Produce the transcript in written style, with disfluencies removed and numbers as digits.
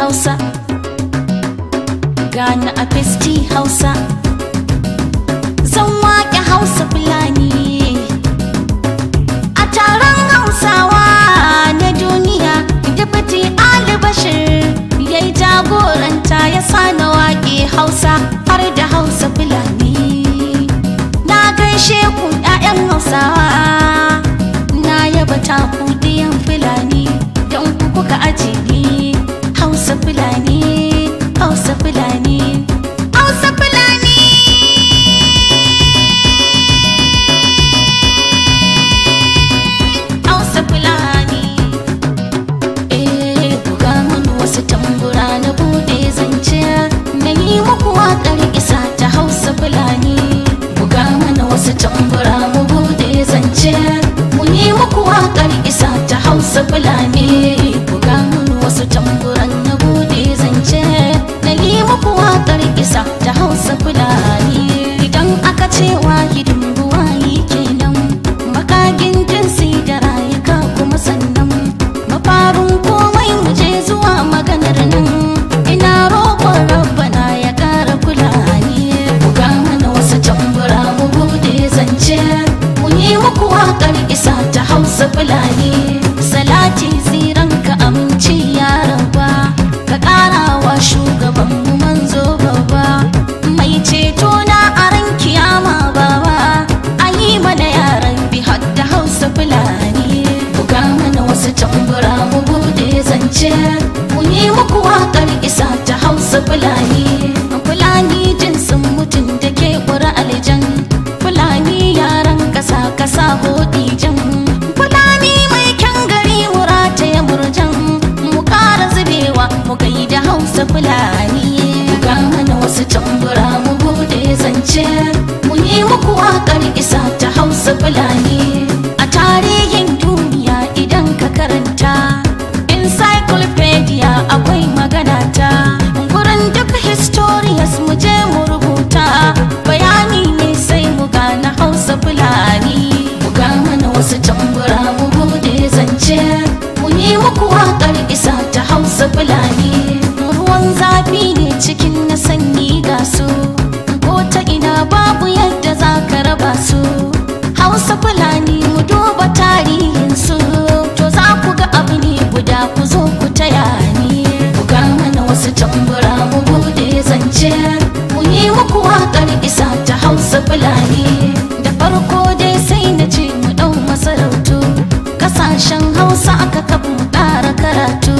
Hausa, gani a Festi Hausa, zan waƙe Hausa Fulani a taron Hausawa na duniya. Dipiti Ali Bashir yayi jagoranta ya sa na waƙe Hausa har da Hausa Fulani. Na gaishe ku 'ya'yan Hausawa, na yaba taku ɗiyan Fulani, don ku kuka ajiye Hausa Fulani, Hausa Fulani, Hausa Fulani. Hausa Fulani. Buga mun wasu tambura na bude zance, na yi muku waƙar isa ta Hausa Fulani. Buga mana wasu tambura mu bude zance, mu yi muku waƙar isa ta Hausa Fulani. Buga mun wasu tamburan na bude zance, na yi muku waƙar isa ta Hausa Fulani. Idan aka ce wahidin buwayi kenan, makagin jinsi da rayuka kuma sannan mafarin komai mu je zuwa maganar nan. Ina roƙon Rabbana ya ƙara kula ni. Buga mana wasu tambura mu bude zance, mu yi muku waƙar isa ta Hausa Fulani. Salati tsiran ka aminci ya Rabba, ka ƙarawa shugaban mu manzo babba, mai ceto na a ran kiyama baba. A yi mana yaran bi hadda Hausa Fulani. Buga mana wasu tambura mu bude zance, mu yi muku waƙar isa ta Hausa Fulani. Fulani jinsin mutum da ke ƙura aljan, Fulani yaran ƙasa ƙasa hodi jan, Fulani mai kyan gari wurata ya murjan, mu ƙara zubewa mu gaida Hausa Fulani. Buga mana wasu tambura mu bude zance, mu yi muku waƙar isa ta Hausa Fulani. A tarihin duniya idan ka karanta, encyclopedia akwai magana ta, gurin duk historians mu je mu rubuta, bayani ne sai mu gane Hausa Fulani. Buga mana wasu tambura mu bude zance, mu yi muku waƙar isa ta Hausa Fulani. Ruwan zafi ne cikin na sanyi ga su, ko ta ina babu yadda za ka raba su. Hausa Fulani mu duba tarihin su, to za ku ga abu ne guda, ku zo ku taya ni. Buga mana wasu tambura mu bude zance, mu yi muku waƙar isa ta Hausa Fulani. Da farko dai sai na ce mu ɗau masarautu, ƙasashen Hausa aka kafa mu ƙara karatu.